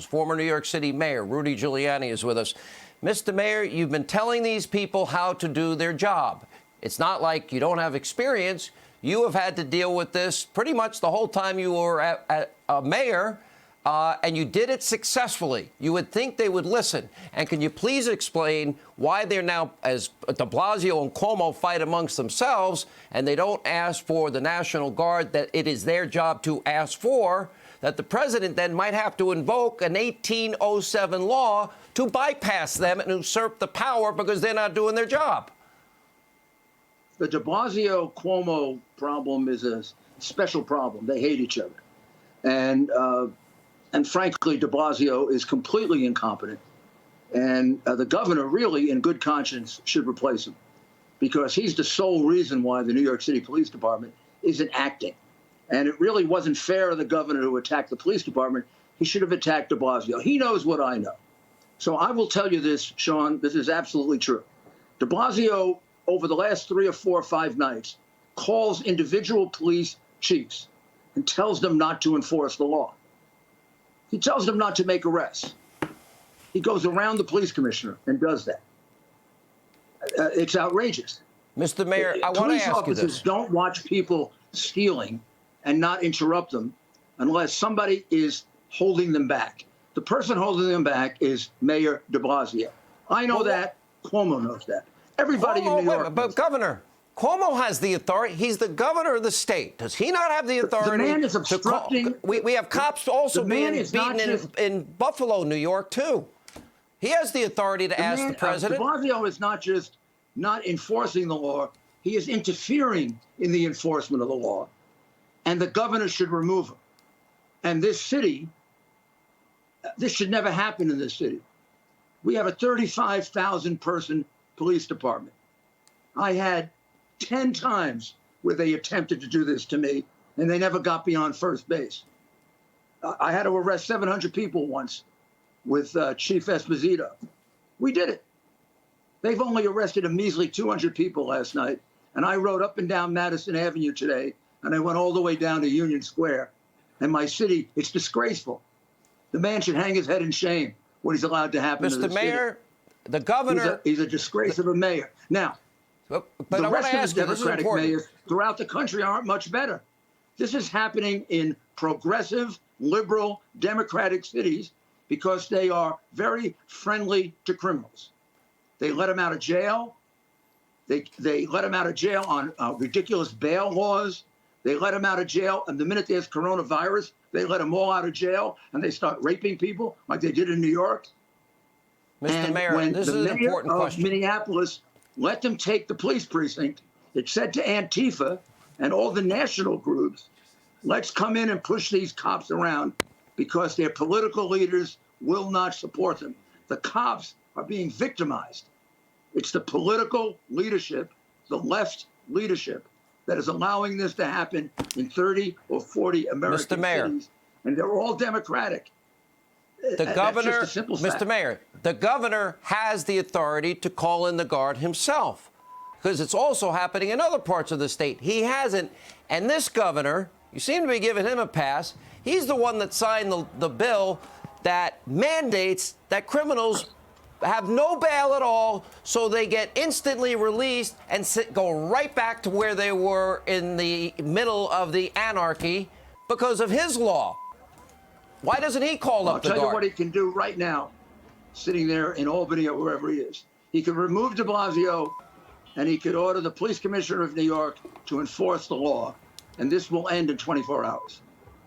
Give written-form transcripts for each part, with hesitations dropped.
Former New York City Mayor Rudy Giuliani is with us. Mr. Mayor, you've been telling these people how to do their job. It's not like you don't have experience. You have had to deal with this pretty much the whole time you were a mayor, and you did it successfully. You would think they would listen. And can you please explain why they're now, as de Blasio and Cuomo fight amongst themselves, and they don't ask for the National Guard that it is their job to ask for, that the president then might have to invoke an 1807 law to bypass them and usurp the power because they're not doing their job? The de Blasio-Cuomo problem is a special problem. They hate each other. And frankly, de Blasio is completely incompetent. And the governor really, in good conscience, should replace him because he's the sole reason why the New York City Police Department isn't acting. And it really wasn't fair of the governor to attack the police department. He should have attacked de Blasio. He knows what I know. So I will tell you this, Sean, this is absolutely true. De Blasio, over the last 3 or 4 or 5 nights, calls individual police chiefs and tells them not to enforce the law. He tells them not to make arrests. He goes around the police commissioner and does that. It's outrageous. Mr. Mayor, I want to ask you this. Police officers don't watch people stealing and not interrupt them unless somebody is holding them back. The person holding them back is Mayor de Blasio. I know that. Cuomo knows that. Everybody in New York. But Governor, Cuomo has the authority. He's the governor of the state. Does he not have the authority? The man is obstructing. We have cops also being beaten in Buffalo, New York, too. He has the authority to ask the president. De Blasio is not just not enforcing the law. He is interfering in the enforcement of the law. And the governor should remove him. And this city, this should never happen in this city. We have a 35,000-person police department. I had 10 times where they attempted to do this to me, and they never got beyond first base. I had to arrest 700 people once with Chief Esposito. We did it. They've only arrested a measly 200 people last night, and I rode up and down Madison Avenue today, and I went all the way down to Union Square. And my city, it's disgraceful. The man should hang his head in shame what he's allowed to happen to the Mayor, city. The governor... He's a disgrace of a mayor. Now, but the rest of the Democratic mayors throughout the country aren't much better. This is happening in progressive, liberal, Democratic cities because they are very friendly to criminals. They let them out of jail. They let them out of jail on ridiculous bail laws. They let them out of jail, and the minute there's coronavirus, they let them all out of jail, and they start raping people like they did in New York. Mr. Mayor, this is an important question. Minneapolis let them take the police precinct. It said to Antifa and all the national groups, let's come in and push these cops around because their political leaders will not support them. The cops are being victimized. It's the political leadership, the left leadership, that is allowing this to happen in 30 or 40 American cities. And they're all Democratic. The governor, Mr. Mayor, the governor has the authority to call in the guard himself because it's also happening in other parts of the state. He hasn't. And this governor, you seem to be giving him a pass. He's the one that signed the bill that mandates that criminals have no bail at all, so they get instantly released and go right back to where they were in the middle of the anarchy because of his law. Why doesn't he call up the guard? I'll tell you what he can do right now, sitting there in Albany or wherever he is. He can remove de Blasio, and he could order the police commissioner of New York to enforce the law, and this will end in 24 hours.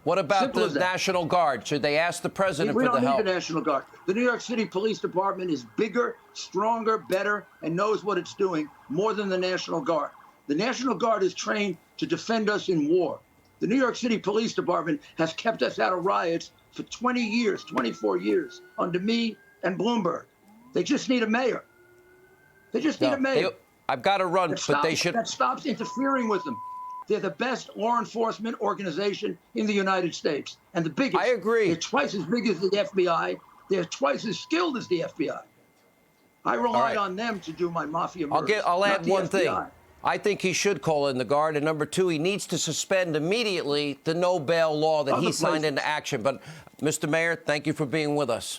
What about the National Guard? Should they ask the president for the help? We don't need the National Guard. The New York City Police Department is bigger, stronger, better, and knows what it's doing more than the National Guard. The National Guard is trained to defend us in war. The New York City Police Department has kept us out of riots for 20 years, 24 years, under me and Bloomberg. They just need a mayor. They just need a mayor. I've got to run, but they should... That stops interfering with them. They're the best law enforcement organization in the United States, and the biggest. I agree. They're twice as big as the FBI. They're twice as skilled as the FBI. I relied on them to do my mafia murders. I'll add one thing. I think he should call in the guard. And number two, he needs to suspend immediately the no bail law that he signed into action. But, Mr. Mayor, thank you for being with us.